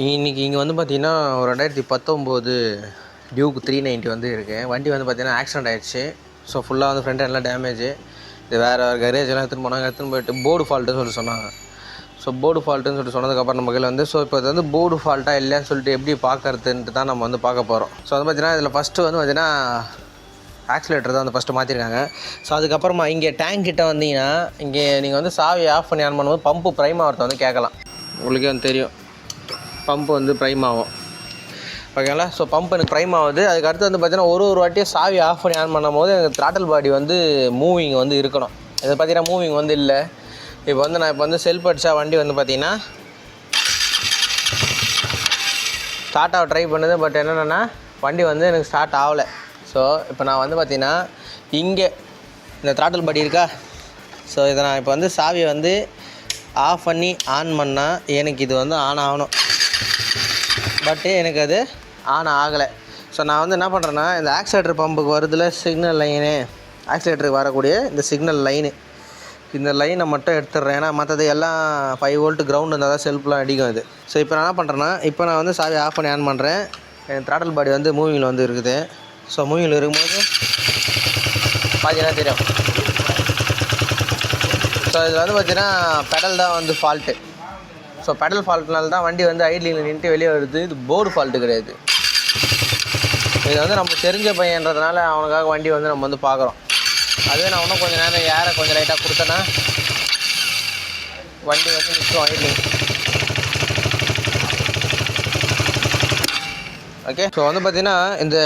இன்றைக்கி இங்கே வந்து பார்த்திங்கன்னா ஒரு 2019 டியூக் 390 வந்து இருக்குது. வண்டி வந்து பார்த்திங்கன்னா ஆக்சிடென்ட் ஆகிடுச்சு. ஸோ ஃபுல்லாக வந்து ஃப்ரண்ட் எல்லாம் டேமேஜு. இது வேறு கரேஜ் எல்லாம் எடுத்துன்னு போனாங்க. எடுத்துன்னு போயிட்டு போர்டு ஃபால்ட்டுன்னு சொன்னாங்க. ஸோ போர்டு ஃபால்ட்டுன்னு சொன்னதுக்கப்புறம் நம்ம கையில் வந்து ஸோ இப்போ இது வந்து போர்டு ஃபால்ட்டாக இல்லையான்னு சொல்லிட்டு எப்படி பார்க்கறதுன்ட்டு தான் நம்ம வந்து பார்க்க போகிறோம். ஸோ வந்து பார்த்திங்கன்னா இதில் ஃபஸ்ட்டு வந்து பார்த்திங்கன்னா ஆக்சிலேட்டர் தான் வந்து ஃபஸ்ட்டு மாற்றிருக்காங்க. ஸோ அதுக்கப்புறமா இங்கே டேங்க் கிட்ட வந்தீங்கன்னா இங்கே நீங்கள் வந்து சாவி ஆஃப் பண்ணி ஆன் பண்ணும்போது பம்பு ப்ரைம் ஆகிறத வந்து கேட்கலாம். உங்களுக்கே வந்து தெரியும், பம்பு வந்து ப்ரைம் ஆகும். ஓகேங்களா? ஸோ பம்ப் எனக்கு ப்ரைம் ஆகுது. அதுக்கடுத்து வந்து பார்த்திங்கன்னா ஒரு வாட்டியும் சாவி ஆஃப் பண்ணி ஆன் பண்ணும் போது எனக்கு த்ராட்டில் பாடி வந்து மூவிங் வந்து இருக்கணும். இதை பார்த்திங்கன்னா மூவிங் வந்து இல்லை. இப்போ வந்து நான் இப்போ வந்து செல்ஃப் அடித்தா வண்டி வந்து பார்த்திங்கன்னா ஸ்டார்ட் ஆக ட்ரை பண்ணுது. பட் என்னென்னா வண்டி வந்து எனக்கு ஸ்டார்ட் ஆகலை. ஸோ இப்போ நான் வந்து பார்த்திங்கன்னா இங்கே இந்த த்ராட்டில் பாடி இருக்கா, ஸோ இதை நான் இப்போ வந்து சாவியை வந்து ஆஃப் பண்ணி ஆன் பண்ணால் எனக்கு இது வந்து ஆன் ஆகணும். பட்டு எனக்கு அது ஆன் ஆகலை. ஸோ நான் வந்து என்ன பண்ணுறேன்னா இந்த ஆக்சிலேட்டர் பம்புக்கு வருதுல சிக்னல் லைனு, ஆக்சிலேட்டருக்கு வரக்கூடிய இந்த சிக்னல் லைனு, இந்த லைனை மட்டும் எடுத்துடுறேன். ஏன்னா மற்றது எல்லாம் 5 வோல்ட் கிரவுண்ட் இருந்தால் தான் செல்ஃப்லாம் அடிக்கும் அது. ஸோ இப்போ நான் என்ன பண்ணுறேன்னா இப்போ நான் வந்து சாவி ஆஃப் பண்ணி ஆன் பண்ணுறேன். என் த்ராட்டில் பாடி வந்து மூவிங்கில் வந்து இருக்குது. ஸோ மூவிங்கில் இருக்கும்போது பார்த்தீங்கன்னா தெரியும். ஸோ இதில் வந்து பார்த்திங்கன்னா பெடல் தான் வந்து ஃபால்ட்டு. ஸோ பெடல் ஃபால்ட்னால தான் வண்டி வந்து ஐட்லிங்கில் நின்றுட்டு வெளியே வருது. இது போர்டு ஃபால்ட்டு கிடையாது. இது வந்து நம்ம தெரிஞ்ச பையன்றதுனால அவனுக்காக வண்டி வந்து நம்ம வந்து பார்க்குறோம். அதுவே நான் இன்னும் கொஞ்சம் நேரம் ஏரை கொஞ்சம் லைட்டாக கொடுத்தேன்னா வண்டி வந்து நிற்கும் ஐட்லிங். ஓகே. ஸோ வந்து பார்த்திங்கன்னா இந்த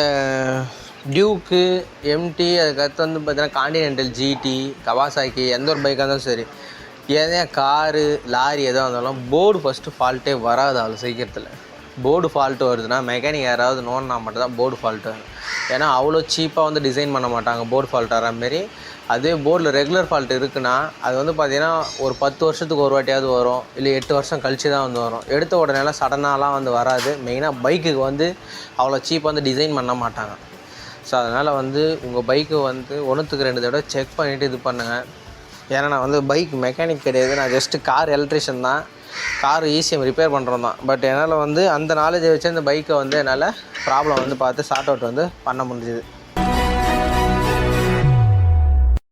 டியூக்கு, எம்டி, அதுக்கடுத்து வந்து பார்த்திங்கன்னா காண்டினென்டல், ஜிடி, கவாசாக்கி எந்த ஒரு பைக்காக இருந்தாலும் சரி, ஏன் காரு, லாரி எதாக இருந்தாலும் போர்டு ஃபஸ்ட்டு ஃபால்ட்டே வராது. அவ்வளோ சீக்கிரத்தில் போர்டு ஃபால்ட்டு வருதுன்னா மெக்கானிக் யாராவது நோன்னா மட்டும் தான் போர்டு ஃபால்ட்டு வரும். ஏன்னா அவ்வளோ சீப்பாக வந்து டிசைன் பண்ண மாட்டாங்க போர்டு ஃபால்ட் வர மாரி. அதே போர்டில் ரெகுலர் ஃபால்ட் இருக்குன்னா அது வந்து பார்த்திங்கன்னா ஒரு 10 வருஷத்துக்கு ஒரு வாட்டியாவது வரும், இல்லை 8 வருஷம் கழிச்சு தான் வந்து வரும். எடுத்த உடனேலாம் சடனாலாம் வந்து வராது. மெயினாக பைக்குக்கு வந்து அவ்வளோ சீப்பாக வந்து டிசைன் பண்ண மாட்டாங்க. ஸோ அதனால் வந்து உங்கள் பைக்கு வந்து 1க்கு 2 தடவை செக் பண்ணிவிட்டு இது பண்ணுங்கள். ஏன்னா நான் வந்து பைக் மெக்கானிக் கிடையாது, நான் ஜஸ்ட்டு கார் எலக்ட்ரிஷியன் தான். கார் ஈஸியாக ரிப்பேர் பண்ணுறோம் தான். பட் என்னால் வந்து அந்த நாலேஜை வச்சு அந்த பைக்கை வந்து என்னால் ப்ராப்ளம் வந்து பார்த்து சார்ட் அவுட் வந்து பண்ண முடிஞ்சுது.